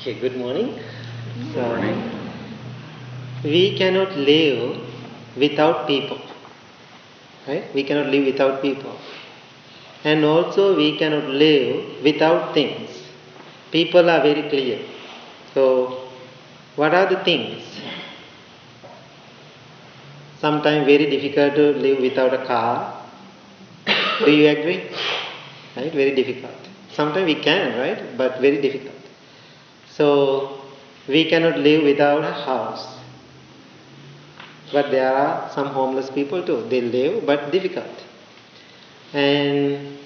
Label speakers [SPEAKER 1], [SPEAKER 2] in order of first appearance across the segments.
[SPEAKER 1] Okay, good morning.
[SPEAKER 2] Good morning.
[SPEAKER 1] We cannot live without people, right? We cannot live without people. And also we cannot live without things. People are very clear. So, what are the things? Sometimes very difficult to live without a car. Do you agree? Right? Very difficult. Sometimes we can, right? But very difficult. So, we cannot live without a house. But there are some homeless people too. They live, but difficult. And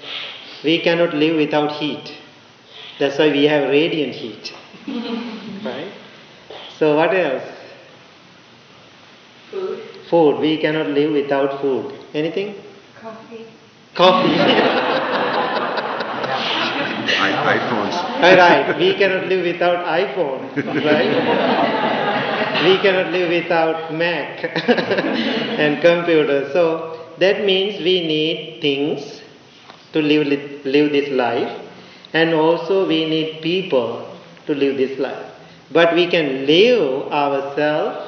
[SPEAKER 1] we cannot live without heat. That's why we have radiant heat. Right? So what else?
[SPEAKER 3] Food.
[SPEAKER 1] Food. We cannot live without food. Anything?
[SPEAKER 3] Coffee.
[SPEAKER 1] Coffee.
[SPEAKER 2] iPhones.
[SPEAKER 1] Right. We cannot live without iPhone. Right? We cannot live without Mac and computer. So that means we need things to live this life, and also we need people to live this life. But we can live ourselves,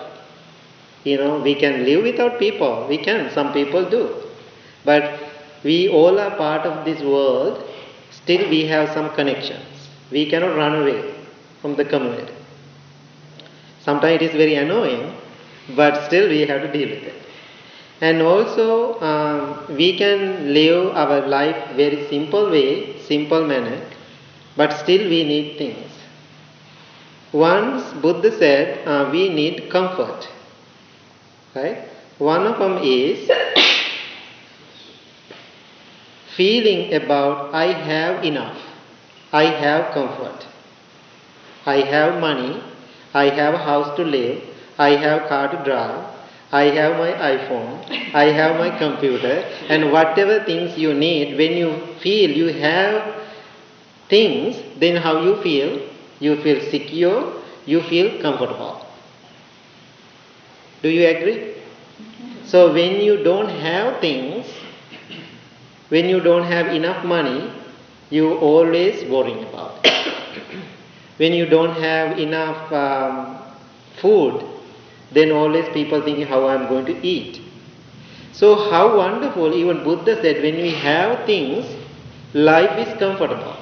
[SPEAKER 1] we can live without people. We can, some people do. But we all are part of this world, still we have some connections. We cannot run away from the community. Sometimes it is very annoying, but still we have to deal with it. And also, we can live our life very simple way, simple manner, but still we need things. Once Buddha said we need comfort. Right? One of them is feeling about I have enough, I have comfort, I have money, I have a house to live, I have a car to drive, I have my iPhone, I have my computer, and whatever things you need, when you feel you have things, then how you feel? You feel secure, you feel comfortable. Do you agree? So when you don't have things, when you don't have enough money, you always worrying about it. When you don't have enough food, then always people thinking how I'm going to eat. So how wonderful, even Buddha said, when we have things, life is comfortable.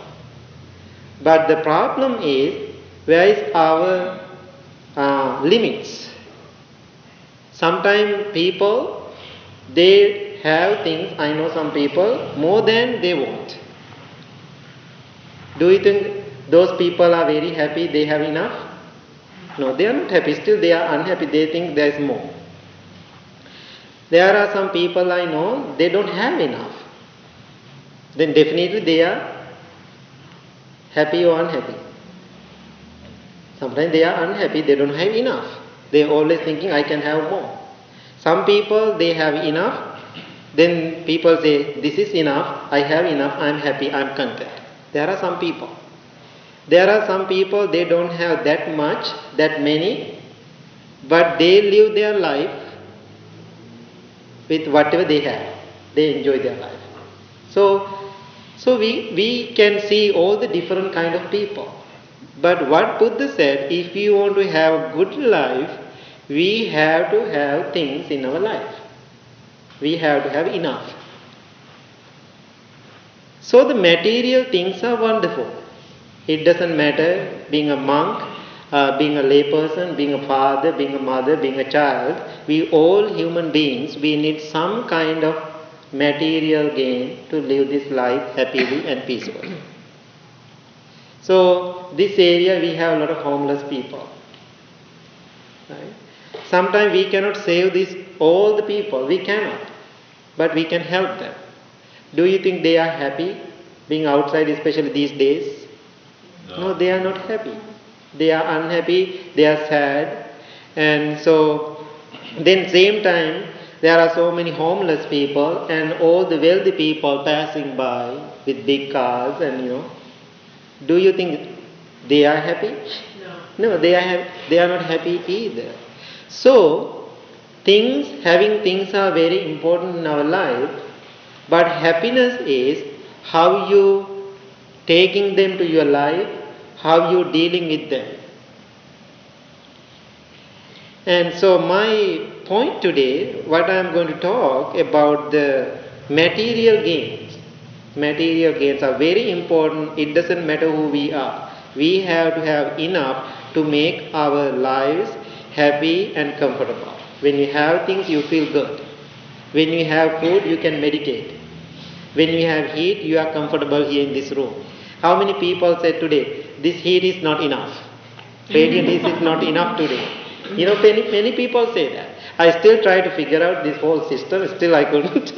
[SPEAKER 1] But the problem is, where is our limits? Sometimes people, they have things, I know some people, more than they want. Do you think those people are very happy, they have enough? No, they are not happy, still they are unhappy, they think there is more. There are some people I know, they don't have enough. Then definitely they are happy or unhappy. Sometimes they are unhappy, they don't have enough. They are always thinking I can have more. Some people, they have enough, then people say this is enough, I have enough, I am happy, I am content. There are some people. There are some people, they don't have that much, that many, but they live their life with whatever they have. They enjoy their life. So we can see all the different kind of people. But what Buddha said, if you want to have a good life, we have to have things in our life. We have to have enough. So the material things are wonderful. It doesn't matter being a monk, being a layperson, being a father, being a mother, being a child. We all human beings, we need some kind of material gain to live this life happily and peacefully. So this area we have a lot of homeless people. Right? Sometimes we cannot save all the people. We cannot. But we can help them. Do you think they are happy being outside, especially these days? No, they are not happy. They are unhappy, they are sad. And so, then same time, there are so many homeless people and all the wealthy people passing by with big cars and Do you think they are happy? No, they are not happy either. So, having things are very important in our life, but happiness is how you taking them to your life, how you dealing with them. And so my point today, what I am going to talk about the material gains. Material gains are very important. It doesn't matter who we are. We have to have enough to make our lives happy and comfortable. When you have things, you feel good. When you have food, you can meditate. When you have heat, you are comfortable here in this room. How many people said today, this heat is not enough. Radiant is not enough today. Many people say that. I still try to figure out this whole system, still I couldn't.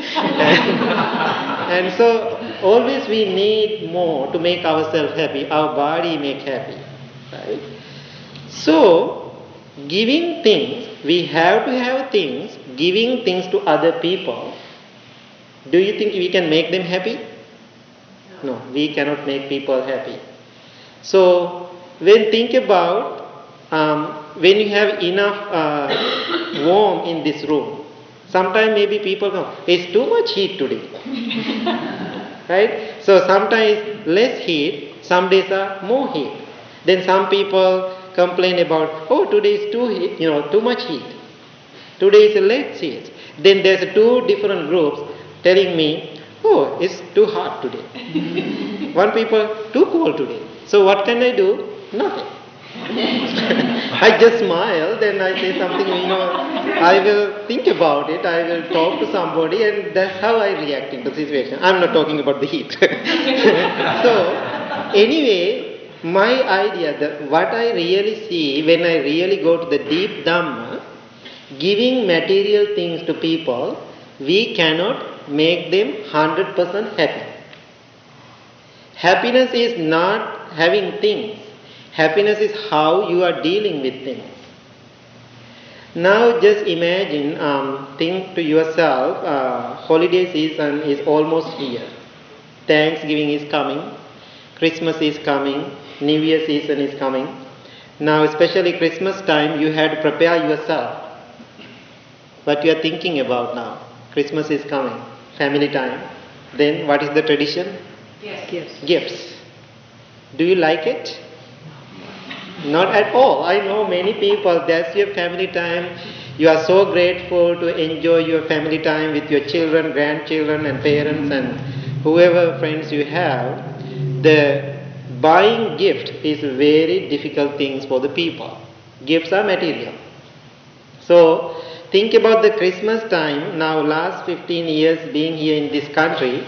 [SPEAKER 1] and so, always we need more to make ourselves happy, our body make happy. Right? So, giving things, we have to have things, giving things to other people. Do you think we can make them happy? No, we cannot make people happy. So, think about when you have enough warmth in this room, sometimes maybe people come, it's too much heat today. Right? So sometimes less heat, some days are more heat. Then some people complain about, today is too much heat. Today is less heat. Then there's two different groups telling me, it's too hot today. One people, too cold today. So what can I do? Nothing. I just smile, then I say something, I will think about it, I will talk to somebody, and that's how I react in the situation. I'm not talking about the heat. So, anyway, my idea, what I really see when I really go to the deep Dhamma, giving material things to people, we cannot make them 100% happy. Happiness is not having things. Happiness is how you are dealing with things. Now just imagine, think to yourself, holiday season is almost here. Thanksgiving is coming, Christmas is coming, New Year season is coming. Now especially Christmas time, you had to prepare yourself. What you are thinking about now? Christmas is coming, family time. Then what is the tradition?
[SPEAKER 2] Yes.
[SPEAKER 1] Gifts. Do you like it? Not at all. I know many people, that's your family time. You are so grateful to enjoy your family time with your children, grandchildren and parents and whoever friends you have. The buying gift is a very difficult thing for the people. Gifts are material. So, think about the Christmas time. Now last 15 years being here in this country,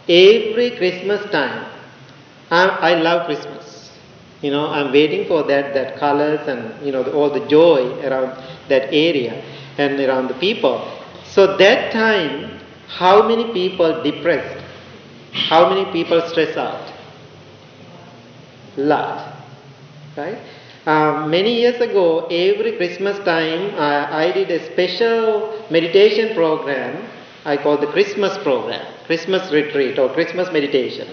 [SPEAKER 1] every Christmas time, I love Christmas. I'm waiting for that colors and, all the joy around that area and around the people. So that time, how many people depressed? How many people stressed out? Lot. Right? Many years ago, every Christmas time, I did a special meditation program. I call the Christmas program, Christmas retreat or Christmas meditation.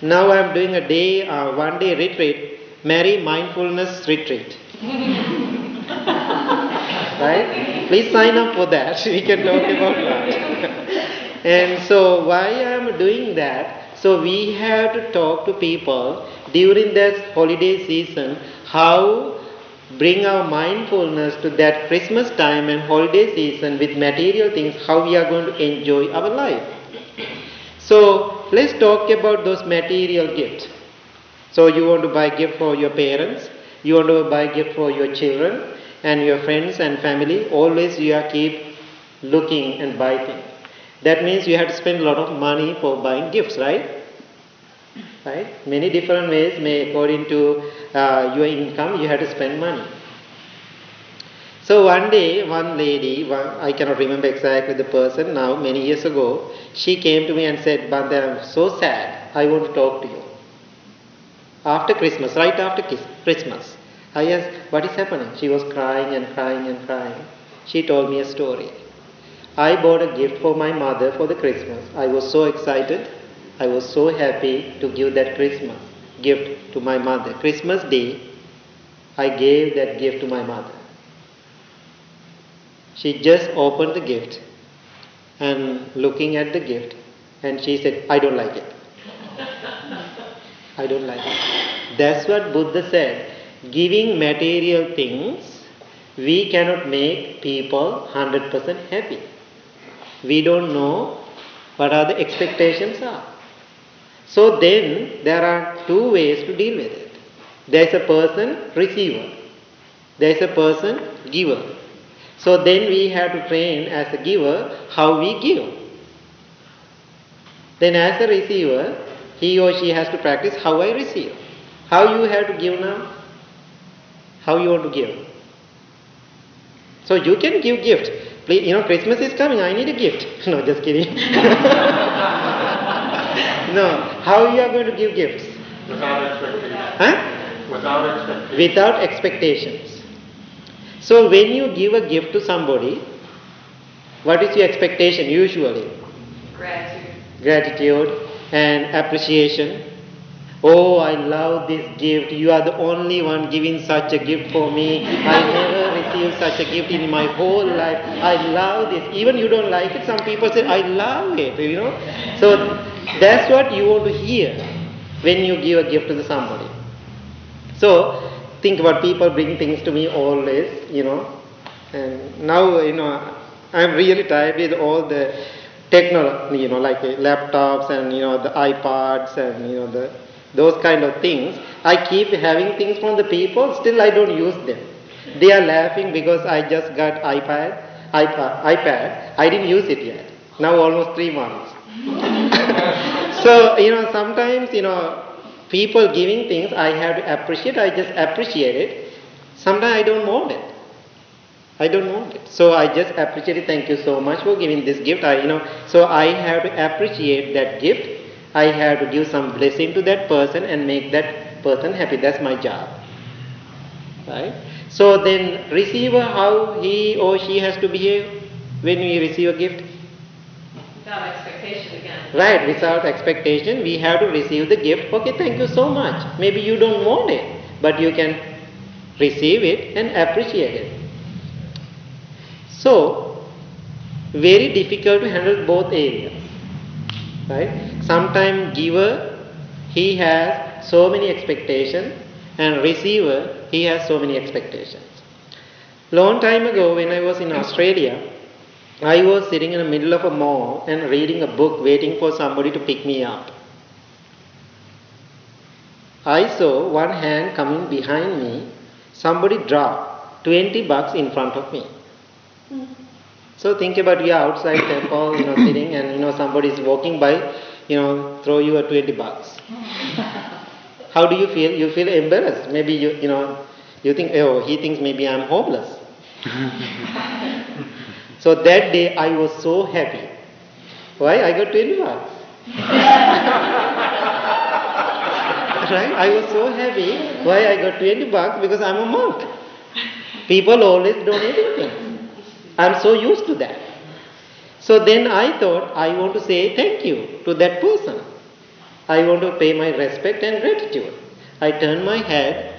[SPEAKER 1] Now I am doing one day retreat, Mary Mindfulness Retreat. Right? Please sign up for that. We can talk about that. And so why I am doing that? So we have to talk to people during this holiday season, how bring our mindfulness to that Christmas time and holiday season with material things, how we are going to enjoy our life. So let's talk about those material gifts. So you want to buy gift for your parents, you want to buy gift for your children and your friends and family. Always you are keep looking and buy things. That means you have to spend a lot of money for buying gifts, right? Right? Many different ways, according to your income, you have to spend money. So one day, one lady, I cannot remember exactly the person now, many years ago, she came to me and said, Banda, I'm so sad, I want to talk to you. After Christmas, right after Christmas, I asked, what is happening? She was crying and crying and crying. She told me a story. I bought a gift for my mother for the Christmas. I was so excited. I was so happy to give that Christmas gift to my mother. Christmas Day, I gave that gift to my mother. She just opened the gift and looking at the gift and she said, I don't like it. I don't like it. That's what Buddha said. Giving material things, we cannot make people 100% happy. We don't know what are the expectations are. So then there are two ways to deal with it. There is a person receiver. There is a person giver. So then we have to train as a giver how we give. Then as a receiver, he or she has to practice how I receive. How you have to give now? How you want to give? So you can give gift. Please, Christmas is coming, I need a gift. No, just kidding. No, how you are going to give gifts?
[SPEAKER 2] Without expectations.
[SPEAKER 1] Huh?
[SPEAKER 2] Without expectations.
[SPEAKER 1] Without expectations. So when you give a gift to somebody, what is your expectation usually? Gratitude and appreciation. Oh, I love this gift. You are the only one giving such a gift for me. I never received such a gift in my whole life. I love this. Even you don't like it, some people say, I love it, So that's what you want to hear when you give a gift to somebody. So think about people bring things to me always, And now, I'm really tired with all the technology, like laptops and, the iPads and, those kind of things. I keep having things from the people, still I don't use them. They are laughing because I just got iPad. I didn't use it yet. Now almost 3 months. So, sometimes, people giving things I have to appreciate. I just appreciate it. Sometimes I don't want it. So I just appreciate it. Thank you so much for giving this gift. So I have to appreciate that gift. I have to give some blessing to that person and make that person happy. That's my job. Right? So then receiver, how he or she has to behave when we receive a gift?
[SPEAKER 3] Without expectation again.
[SPEAKER 1] Right, without expectation, we have to receive the gift. Okay, thank you so much. Maybe you don't want it, but you can receive it and appreciate it. So, very difficult to handle both areas. Right? Sometimes giver, he has so many expectations, and receiver, he has so many expectations. Long time ago, when I was in Australia, I was sitting in the middle of a mall and reading a book, waiting for somebody to pick me up. I saw one hand coming behind me. Somebody dropped $20 in front of me. So think about you outside temple, sitting, and somebody is walking by, throw you a $20. How do you feel? You feel embarrassed. Maybe you think, oh, he thinks maybe I'm homeless. So that day I was so happy. Why? I got $20. Right? I was so happy. Why I got $20? Because I'm a monk. People always donating things. I'm so used to that. So then I thought I want to say thank you to that person. I want to pay my respect and gratitude. I turned my head,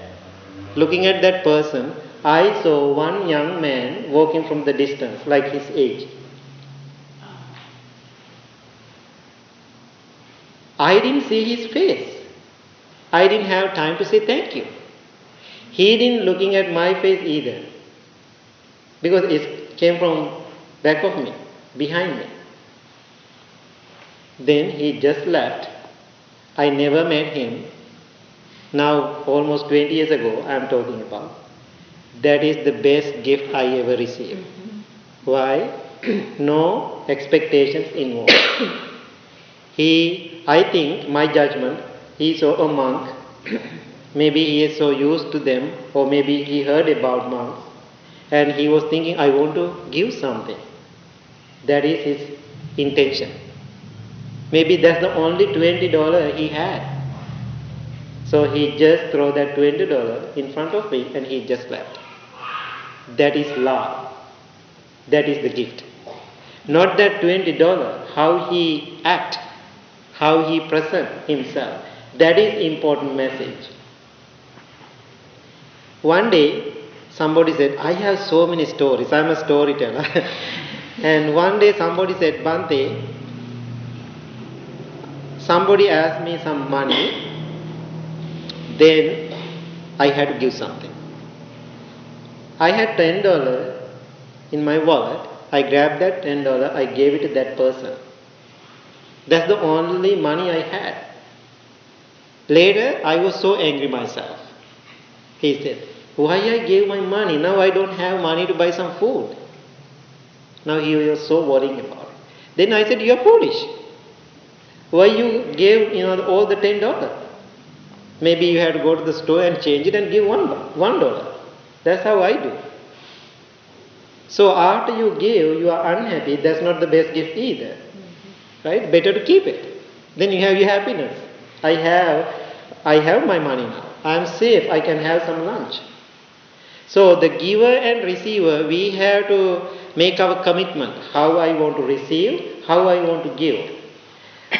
[SPEAKER 1] looking at that person. I saw one young man walking from the distance, like his age. I didn't see his face. I didn't have time to say thank you. He didn't looking at my face either, because it came from back of me, behind me. Then he just left. I never met him. Now, almost 20 years ago, I am talking about. That is the best gift I ever received. Why? No expectations involved. I think, my judgment, he saw a monk. Maybe he is so used to them, or maybe he heard about monks, and he was thinking, I want to give something. That is his intention. Maybe that's the only $20 he had. So he just threw that $20 in front of me and he just left. That is love. That is the gift. Not that $20, how he act, how he present himself. That is important message. One day, somebody said, I have so many stories. I'm a storyteller. And one day somebody said, Bhante, somebody asked me some money, Then I had to give something. I had $10 in my wallet. I grabbed that $10, I gave it to that person. That's the only money I had. Later, I was so angry myself. He said, why I gave my money? Now I don't have money to buy some food. Now he was so worrying about it. Then I said, you are foolish. Why you gave all the $10? Maybe you had to go to the store and change it and give $1. That's how I do. So after you give, you are unhappy. That's not the best gift either. Right? Better to keep it. Then you have your happiness. I have my money now. I am safe. I can have some lunch. So the giver and receiver, we have to make our commitment. How I want to receive, how I want to give.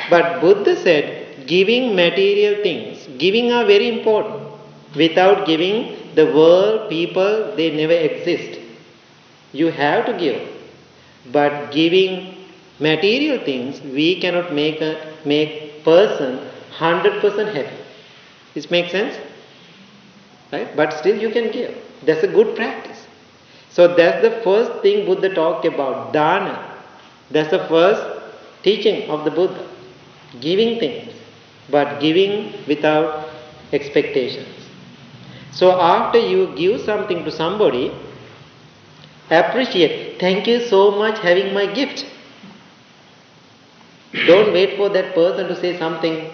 [SPEAKER 1] But Buddha said, giving material things, giving are very important. Without giving, the world, people, they never exist. You have to give. But giving material things, we cannot make person 100% happy. This makes sense? Right? But still you can give. That's a good practice. So that's the first thing Buddha talked about, dana. That's the first teaching of the Buddha. Giving things, but giving without expectations. So after you give something to somebody, appreciate. Thank you so much having my gift. Don't wait for that person to say something,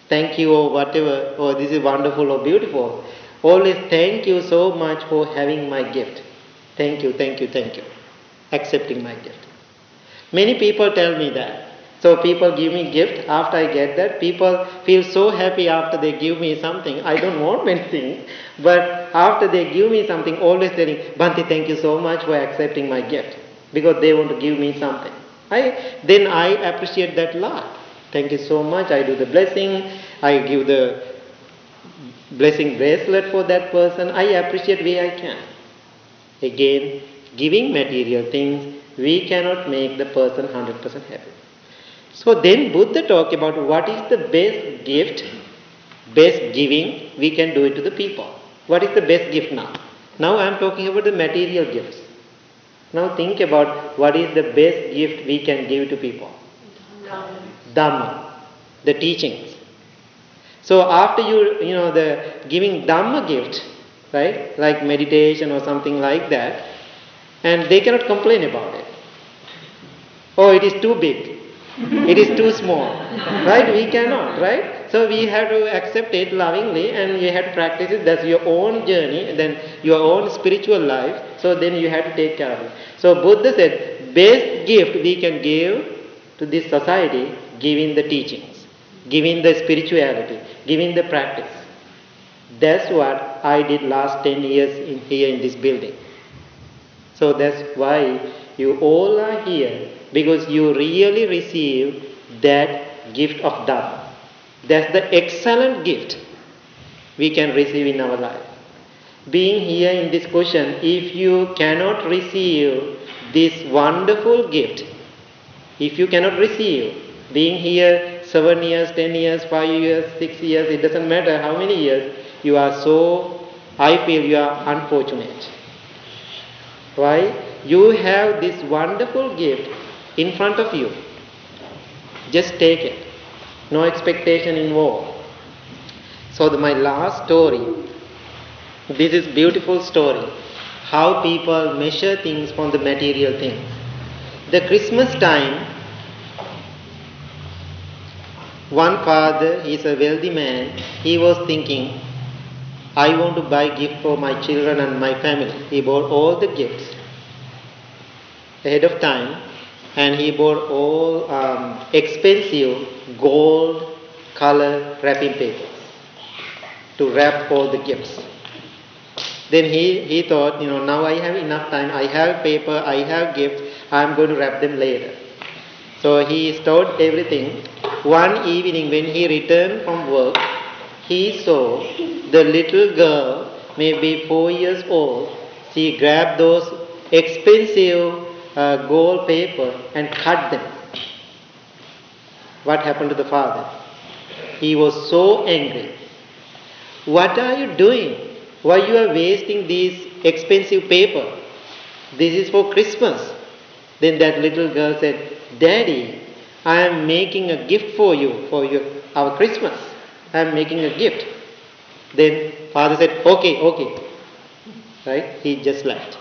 [SPEAKER 1] thank you or whatever, or this is wonderful or beautiful. Always thank you so much for having my gift. Thank you, thank you, thank you. Accepting my gift. Many people tell me that. So people give me gift. After I get that, people feel so happy after they give me something. I don't want many things. But after they give me something, always telling, Bhante, thank you so much for accepting my gift. Because they want to give me something. Then I appreciate that a lot. Thank you so much. I do the blessing. I give the blessing bracelet for that person. I appreciate where I can. Again, giving material things, we cannot make the person 100% happy. So then Buddha talked about what is the best gift, best giving, we can do it to the people. What is the best gift now? Now I am talking about the material gifts. Now think about what is the best gift we can give to people. Dhamma, the teachings. So after the giving Dhamma gift, right, like meditation or something like that, and they cannot complain about it. Oh, it is too big. It is too small. Right? We cannot, right? So we have to accept it lovingly and you have to practice it. That's your own journey, then your own spiritual life. So then you have to take care of it. So Buddha said, best gift we can give to this society, giving the teachings, giving the spirituality, giving the practice. That's what I did last 10 years here in this building. So that's why you all are here, because you really receive that gift of Dhamma. That's the excellent gift we can receive in our life. Being here in this question, if you cannot receive this wonderful gift, if you cannot receive, being here 7 years, 10 years, 5 years, 6 years, it doesn't matter how many years, you are so, I feel you are unfortunate. Why? You have this wonderful gift in front of you. Just take it. No expectation involved. So my last story, this is beautiful story. How people measure things from the material things. The Christmas time, one father, he is a wealthy man, he was thinking, I want to buy gift for my children and my family. He bought all the gifts ahead of time, and he bought all expensive gold color wrapping papers to wrap all the gifts. Then he thought, now I have enough time, I have paper, I have gifts, I am going to wrap them later. So he stored everything. One evening when he returned from work, he saw the little girl, maybe 4 years old, she grabbed those expensive gold paper and cut them. What happened to the father? He was so angry. what are you doing? Why you are wasting this expensive paper? This is for Christmas. Then that little girl said, Daddy, I am making a gift for you, our Christmas. I am making a gift. Then father said, okay. Right? He just left.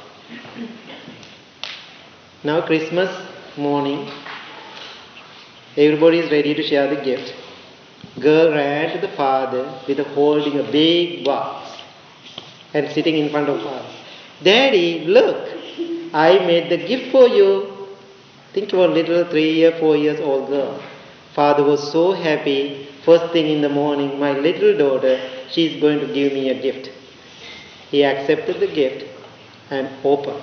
[SPEAKER 1] Now Christmas morning, everybody is ready to share the gift. Girl ran to the father with holding a big box and sitting in front of father. Daddy, look, I made the gift for you. Think about little 4 years old girl. Father was so happy. First thing in the morning, my little daughter, she is going to give me a gift. He accepted the gift and opened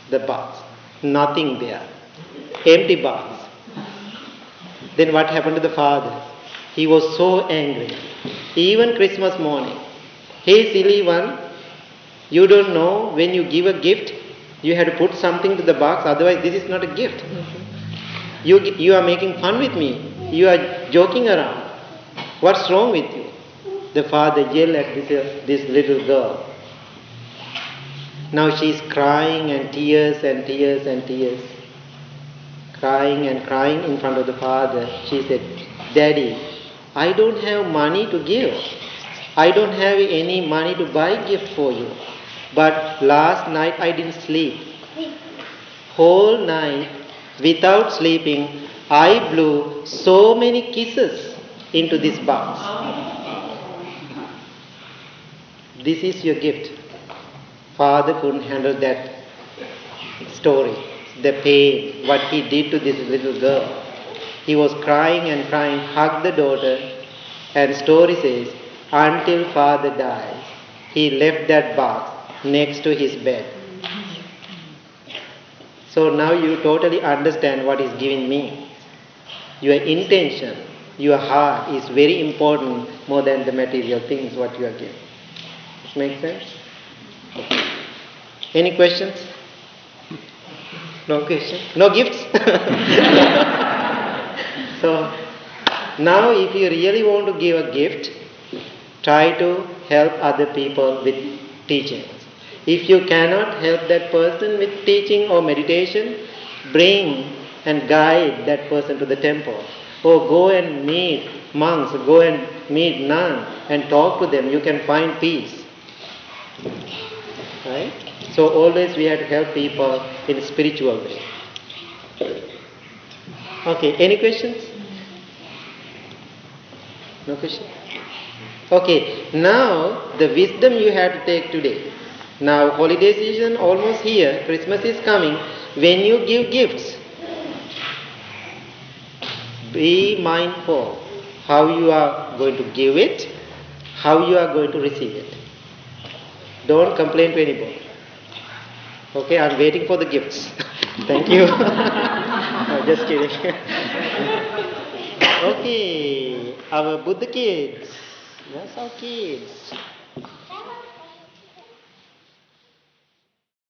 [SPEAKER 1] the box. Nothing there. Empty box. Then what happened to the father? He was so angry. Even Christmas morning. Hey silly one, you don't know when you give a gift, you have to put something to the box, otherwise this is not a gift. You are making fun with me. You are joking around. What's wrong with you? The father yelled at this little girl. Now she is crying and tears. Crying and crying in front of the father. She said, Daddy, I don't have money to give. I don't have any money to buy gift for you. But last night I didn't sleep. Whole night, without sleeping, I blew so many kisses into this box. This is your gift. Father couldn't handle that story, the pain, what he did to this little girl. He was crying and crying, hugged the daughter, and story says, until father died, he left that box next to his bed. So now you totally understand what is giving me. Your intention, your heart is very important more than the material things what you are giving. Does it make sense? Any questions? No questions? No gifts? So now if you really want to give a gift, try to help other people with teaching. If you cannot help that person with teaching or meditation, bring and guide that person to the temple. Or go and meet monks, go and meet nuns and talk to them. You can find peace. Right? So always we have to help people in a spiritual way. Okay, any questions? No questions? Okay, now the wisdom you have to take today. Now holiday season almost here, Christmas is coming. When you give gifts, be mindful how you are going to give it, how you are going to receive it. Don't complain to anybody. Okay, I'm waiting for the gifts. Thank you. No, just kidding. Okay, our Buddha kids. That's our kids.